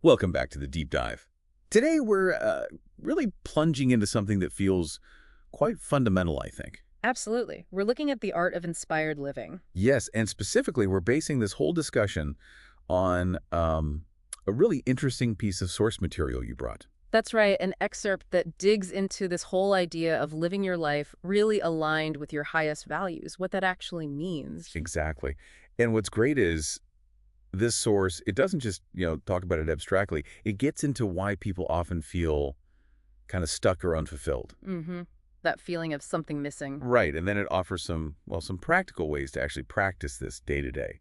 Welcome back to the deep dive. Today we're really plunging into something that feels quite fundamental, I think. Absolutely. We're looking at the art of inspired living. Yes, and specifically we're basing this whole discussion on a really interesting piece of source material you brought. That's right, an excerpt that digs into this whole idea of living your life really aligned with your highest values, what that actually means. Exactly. And what's great is this source, it doesn't just, talk about it abstractly. It gets into why people often feel kind of stuck or unfulfilled. Mm-hmm. That feeling of something missing. Right, and then it offers some practical ways to actually practice this day to day,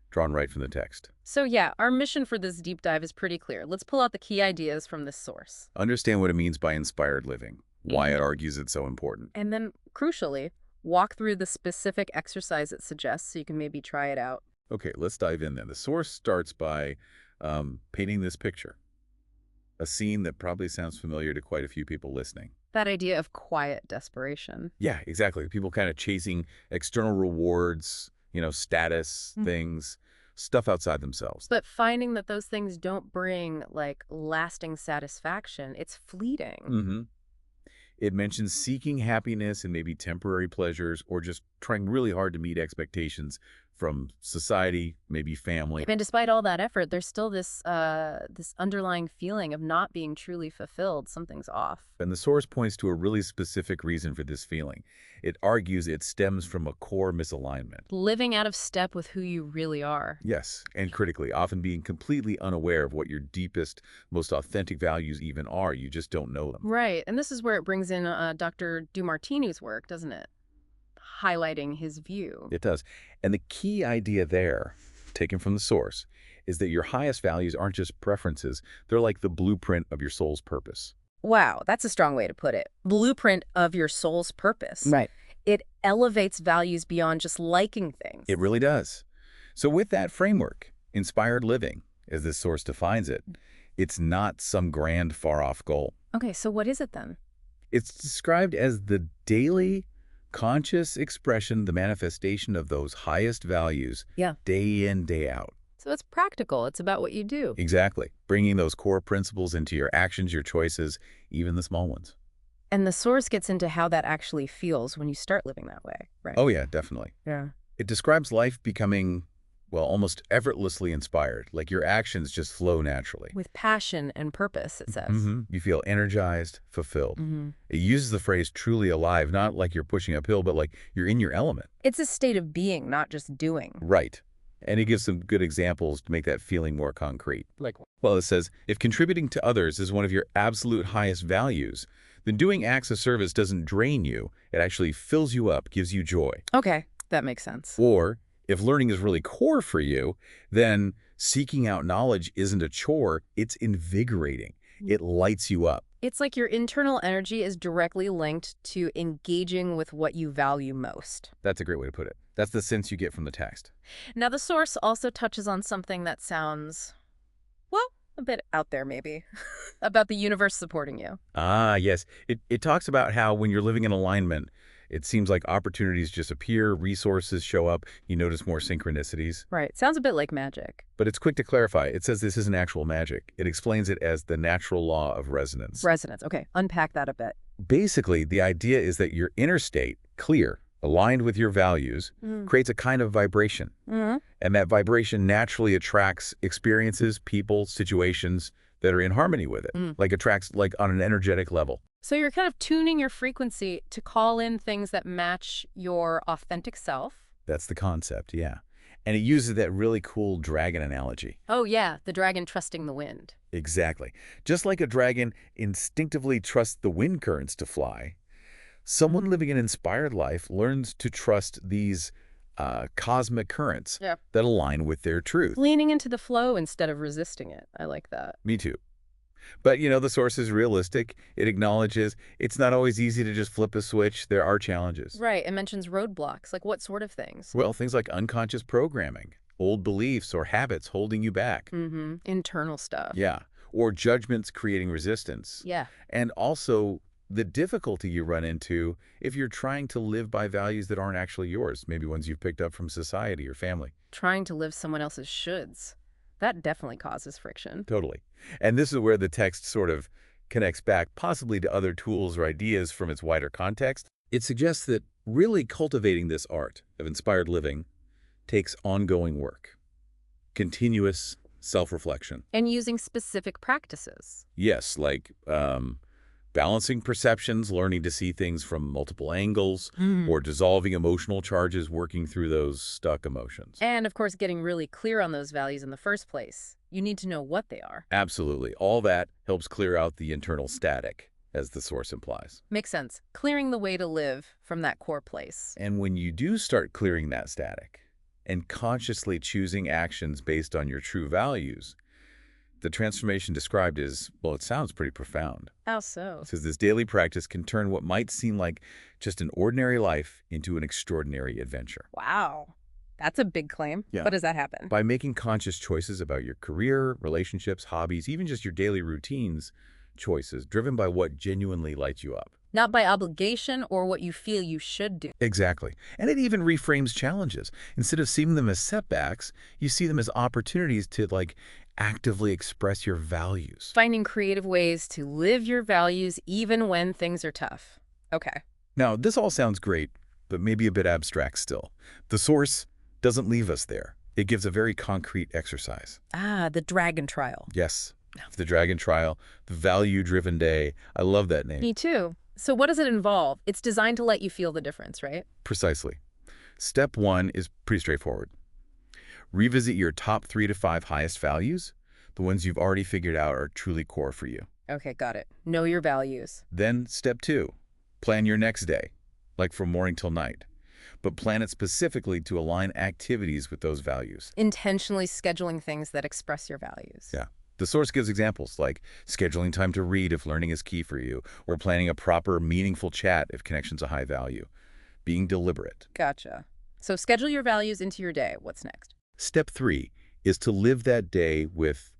drawn right from the text. So yeah, our mission for this deep dive is pretty clear. Let's pull out the key ideas from this source. Understand what it means by inspired living, why Mhm. it argues it's so important. And then, crucially, walk through the specific exercise it suggests so you can maybe try it out. Okay, let's dive in then. The source starts by painting this picture, a scene that probably sounds familiar to quite a few people listening. That idea of quiet desperation. Yeah, exactly. People kind of chasing external rewards, status, things, stuff outside themselves. But finding that those things don't bring, like, lasting satisfaction, it's fleeting. hmm It mentions seeking happiness and maybe temporary pleasures or just trying really hard to meet expectations from society, maybe family. And despite all that effort, there's still this underlying feeling of not being truly fulfilled. Something's off. And the source points to a really specific reason for this feeling. It argues it stems from a core misalignment. Living out of step with who you really are. Yes, and critically, often being completely unaware of what your deepest, most authentic values even are. You just don't know them. Right. And this is where it brings in Dr. DeMartini's work, doesn't it? Highlighting his view. It does. And the key idea there, taken from the source, is that your highest values aren't just preferences. They're like the blueprint of your soul's purpose. Wow, that's a strong way to put it. Blueprint of your soul's purpose. Right. It elevates values beyond just liking things. It really does. So with that framework, inspired living, as this source defines it, it's not some grand, far-off goal. Okay, so what is it then? It's described as the daily, conscious expression, the manifestation of those highest values, Yeah. day in, day out. So it's practical. It's about what you do. Exactly. Bringing those core principles into your actions, your choices, even the small ones. And the source gets into how that actually feels when you start living that way, right? Oh, yeah, definitely. Yeah. It describes life becoming, almost effortlessly inspired, like your actions just flow naturally. With passion and purpose, it says. You feel energized, fulfilled. It uses the phrase truly alive, not like you're pushing uphill, but like you're in your element. It's a state of being, not just doing. Right. And it gives some good examples to make that feeling more concrete. Well, it says, if contributing to others is one of your absolute highest values, then doing acts of service doesn't drain you. It actually fills you up, gives you joy. Okay, that makes sense. Or if learning is really core for you, then seeking out knowledge isn't a chore, it's invigorating. It lights you up. It's like your internal energy is directly linked to engaging with what you value most. That's a great way to put it. That's the sense you get from the text. Now, the source also touches on something that sounds, well, a bit out there maybe, about the universe supporting you. Ah, yes. It talks about how when you're living in alignment, it seems like opportunities just appear, resources show up, you notice more synchronicities. Right. Sounds a bit like magic. But it's quick to clarify. It says this isn't actual magic. It explains it as the natural law of resonance. Resonance. Okay, unpack that a bit. Basically, the idea is that your inner state, clear, aligned with your values, creates a kind of vibration. And that vibration naturally attracts experiences, people, situations that are in harmony with it, like attracts like on an energetic level. So you're kind of tuning your frequency to call in things that match your authentic self. That's the concept, yeah. And it uses that really cool dragon analogy. Oh, yeah, the dragon trusting the wind. Exactly. Just like a dragon instinctively trusts the wind currents to fly, someone living an inspired life learns to trust these cosmic currents that align with their truth. Leaning into the flow instead of resisting it. I like that. Me too. But, the source is realistic. It acknowledges it's not always easy to just flip a switch. There are challenges. Right. It mentions roadblocks. Like what sort of things? Well, things like unconscious programming, old beliefs or habits holding you back. Internal stuff. Yeah. Or judgments creating resistance. Yeah. And also the difficulty you run into if you're trying to live by values that aren't actually yours, maybe ones you've picked up from society or family. Trying to live someone else's shoulds. That definitely causes friction. Totally. And this is where the text sort of connects back possibly to other tools or ideas from its wider context. It suggests that really cultivating this art of inspired living takes ongoing work, continuous self-reflection. And using specific practices. Yes, like balancing perceptions, learning to see things from multiple angles, or dissolving emotional charges, working through those stuck emotions. And, of course, getting really clear on those values in the first place. You need to know what they are. Absolutely. All that helps clear out the internal static, as the source implies. Makes sense. Clearing the way to live from that core place. And when you do start clearing that static and consciously choosing actions based on your true values, the transformation described is, well, it sounds pretty profound. How so? Because this daily practice can turn what might seem like just an ordinary life into an extraordinary adventure. Wow. That's a big claim. Yeah. How does that happen? By making conscious choices about your career, relationships, hobbies, even just your daily routines, choices driven by what genuinely lights you up. Not by obligation or what you feel you should do. Exactly. And it even reframes challenges. Instead of seeing them as setbacks, you see them as opportunities to, actively express your values. Finding creative ways to live your values even when things are tough. Okay. Now, this all sounds great, but maybe a bit abstract still. The source doesn't leave us there. It gives a very concrete exercise. Ah, the dragon trial. Yes, the Dragon Trial, the Value-Driven Day. I love that name. Me too. So what does it involve? It's designed to let you feel the difference, right? Precisely. Step 1 is pretty straightforward. Revisit your top 3 to 5 highest values, the ones you've already figured out are truly core for you. Okay, got it. Know your values. Then step 2, plan your next day, like from morning till night, but plan it specifically to align activities with those values. Intentionally scheduling things that express your values. Yeah. The source gives examples like scheduling time to read if learning is key for you, or planning a proper, meaningful chat if connection's a high value. Being deliberate. Gotcha. So schedule your values into your day. What's next? Step 3 is to live that day with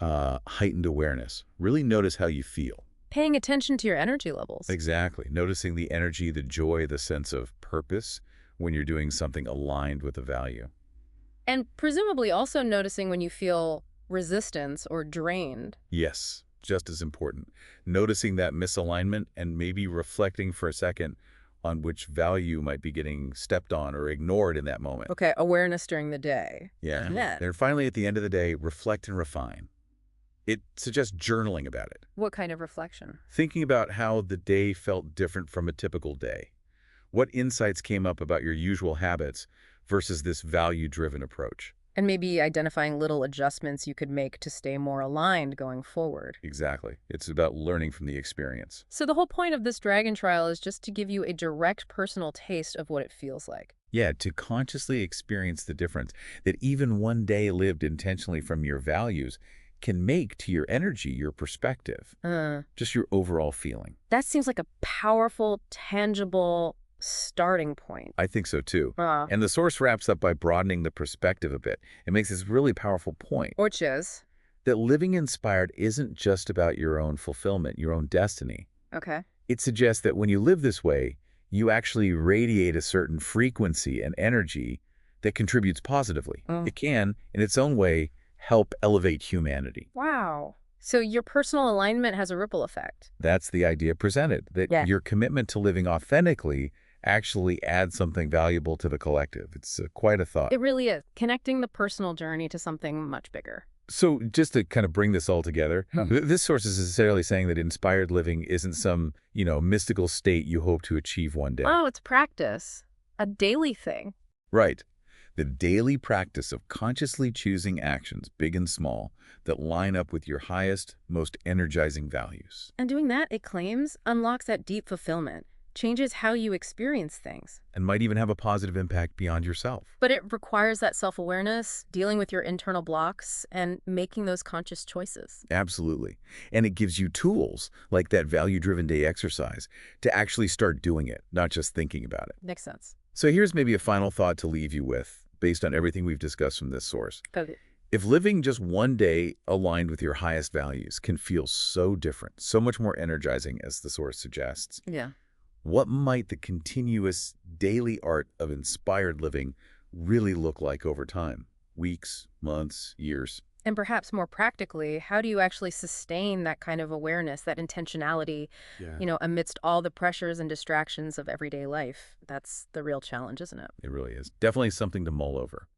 heightened awareness. Really notice how you feel. Paying attention to your energy levels. Exactly. Noticing the energy, the joy, the sense of purpose when you're doing something aligned with a value. And presumably also noticing when you feel resistance or drained. Yes, just as important. Noticing that misalignment and maybe reflecting for a second on which value might be getting stepped on or ignored in that moment. Okay, awareness during the day. Yeah. And then? And finally, at the end of the day, reflect and refine. It suggests journaling about it. What kind of reflection? Thinking about how the day felt different from a typical day. What insights came up about your usual habits versus this value-driven approach. And maybe identifying little adjustments you could make to stay more aligned going forward. Exactly. It's about learning from the experience. So the whole point of this dragon trial is just to give you a direct personal taste of what it feels like. Yeah, to consciously experience the difference that even one day lived intentionally from your values can make to your energy, your perspective, just your overall feeling. That seems like a powerful, tangible starting point. I think so too. And the source wraps up by broadening the perspective a bit. It makes this really powerful point. Which is? That living inspired isn't just about your own fulfillment, your own destiny. Okay. It suggests that when you live this way, you actually radiate a certain frequency and energy that contributes positively. It can, in its own way, help elevate humanity. Wow. So your personal alignment has a ripple effect. That's the idea presented, that your commitment to living authentically actually adds something valuable to the collective. It's quite a thought. It really is. Connecting the personal journey to something much bigger. So just to kind of bring this all together, this source is necessarily saying that inspired living isn't some, mystical state you hope to achieve one day. Oh, it's practice. A daily thing. Right. The daily practice of consciously choosing actions, big and small, that line up with your highest, most energizing values. And doing that, it claims, unlocks that deep fulfillment, changes how you experience things. And might even have a positive impact beyond yourself. But it requires that self-awareness, dealing with your internal blocks, and making those conscious choices. Absolutely. And it gives you tools, like that value-driven day exercise, to actually start doing it, not just thinking about it. Makes sense. So here's maybe a final thought to leave you with, based on everything we've discussed from this source. Okay. If living just one day aligned with your highest values can feel so different, so much more energizing, as the source suggests, Yeah. what might the continuous daily art of inspired living really look like over time? Weeks, months, years? And perhaps more practically, how do you actually sustain that kind of awareness, that intentionality, Yeah. amidst all the pressures and distractions of everyday life? That's the real challenge, isn't it? It really is. Definitely something to mull over.